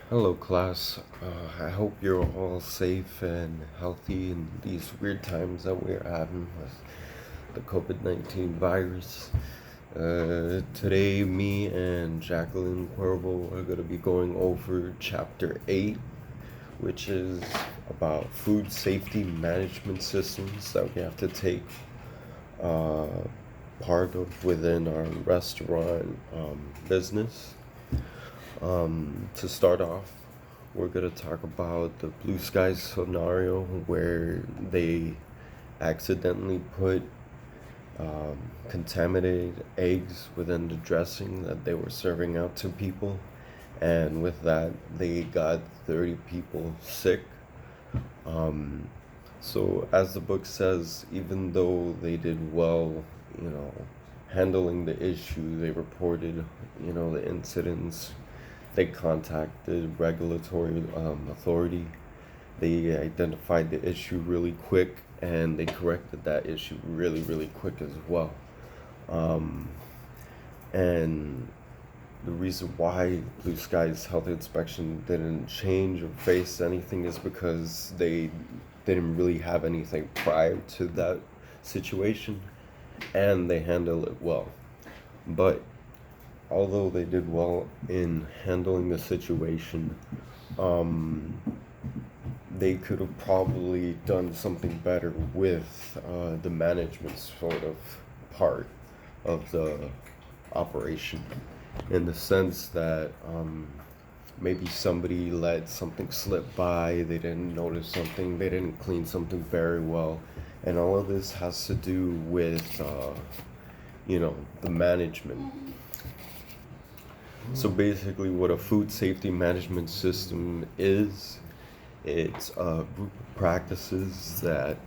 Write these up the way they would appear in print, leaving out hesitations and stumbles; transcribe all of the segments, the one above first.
Hello, class. I hope you're all safe and healthy in these weird times that we're having with the COVID-19 virus. Today, me and Jacqueline Cuervo are going to be going over Chapter 8, which is about food safety management systems that we have to take uh, part of within our restaurant business. To start off, we're gonna talk about the blue skies scenario where they accidentally put contaminated eggs within the dressing that they were serving out to people, and with that, they got 30 people sick. Um, so, as the book says, even though they did well, you know, handling the issue, they reported, the incidents, they contacted regulatory authority. They identified the issue really quick and they corrected that issue really, really quick as well. Um, and the reason why Blue Sky's health inspection didn't change or face anything is because they didn't really have anything prior to that situation and they handle it well. But although they did well in handling the situation, um, they could have probably done something better with the management sort of part of the operation, in the sense that maybe somebody let something slip by, they didn't notice something, they didn't clean something very well, and all of this has to do with the management. So basically, what a food safety management system is, it's a group of practices that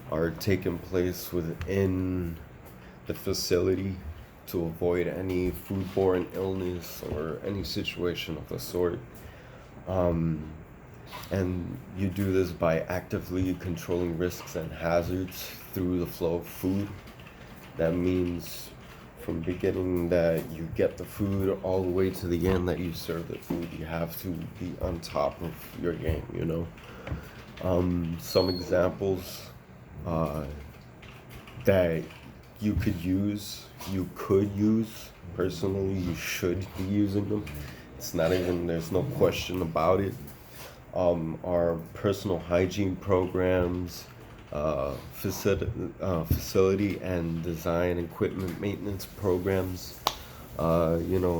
are taking place within the facility to avoid any foodborne illness or any situation of the sort. Um, and you do this by actively controlling risks and hazards through the flow of food. That means from beginning that you get the food all the way to the end that you serve the food, you have to be on top of your game. Some examples uh, that you could use personally, you should be using them. It's not even, there's no question about it. Our personal hygiene programs, facility and design equipment maintenance programs,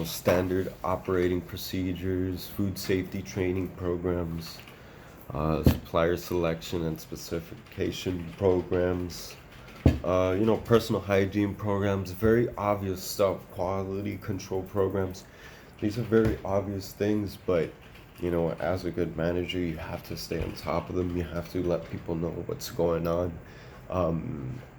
standard operating procedures, food safety training programs, supplier selection and specification programs, personal hygiene programs, very obvious stuff, quality control programs. These are very obvious things, but as a good manager, you have to stay on top of them. You have to let people know what's going on.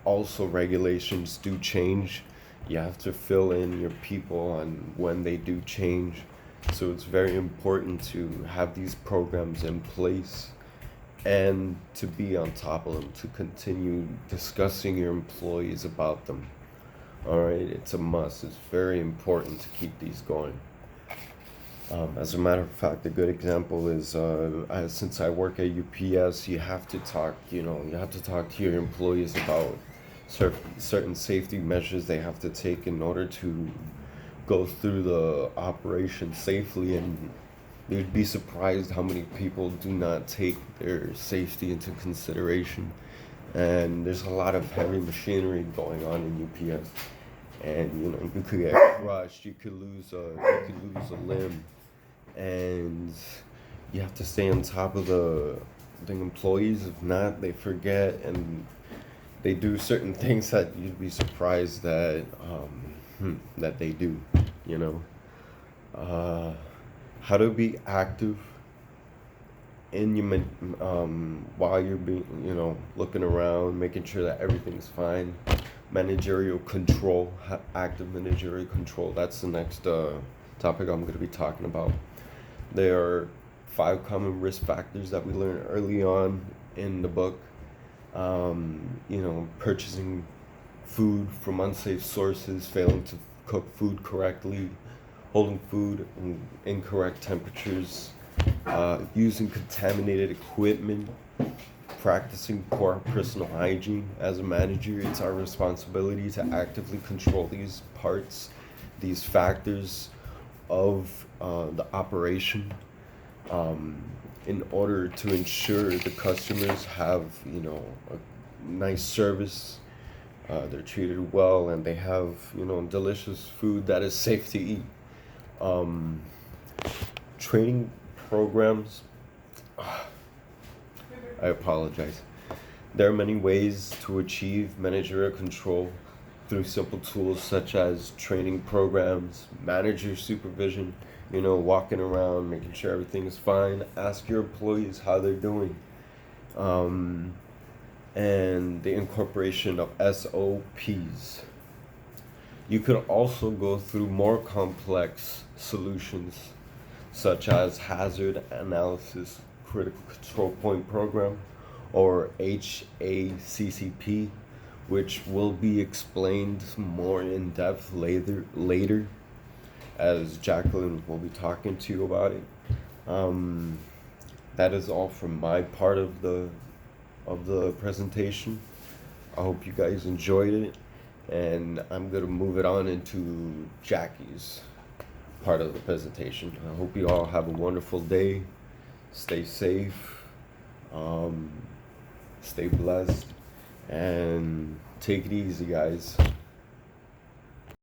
Also, regulations do change. You have to fill in your people on when they do change. So it's very important to have these programs in place and to be on top of them, to continue discussing your employees about them. All right, it's a must. It's very important to keep these going. As a matter of fact, a good example is since I work at UPS, you have to talk. You have to talk to your employees about certain safety measures they have to take in order to go through the operation safely. And you'd be surprised how many people do not take their safety into consideration. And there's a lot of heavy machinery going on in UPS, and you could get crushed, you could lose a limb, and you have to stay on top of the employees. If not, they forget and they do certain things that you'd be surprised that they do. You know, uh, how to be active in while you're being looking around, making sure that everything's fine. Managerial control, active managerial control. That's the next topic I'm going to be talking about. There are 5 common risk factors that we learn early on in the book. Purchasing food from unsafe sources, failing to cook food correctly, holding food in incorrect temperatures, using contaminated equipment, practicing poor personal hygiene. As a manager, it's our responsibility to actively control these parts, these factors of the operation, um, in order to ensure the customers have, a nice service, they're treated well, and they have, delicious food that is safe to eat. Um, Training programs, I apologize. There are many ways to achieve managerial control through simple tools such as training programs, manager supervision, walking around, making sure everything is fine. Ask your employees how they're doing. Um, and the incorporation of SOPs. You could also go through more complex solutions such as hazard analysis critical control point program, or HACCP, which will be explained more in depth later, as Jacqueline will be talking to you about it. Um, that is all from my part of the presentation. I hope you guys enjoyed it, and I'm gonna move it on into Jackie's part of the presentation. I hope you all have a wonderful day. Stay safe, um, stay blessed, and take it easy, guys.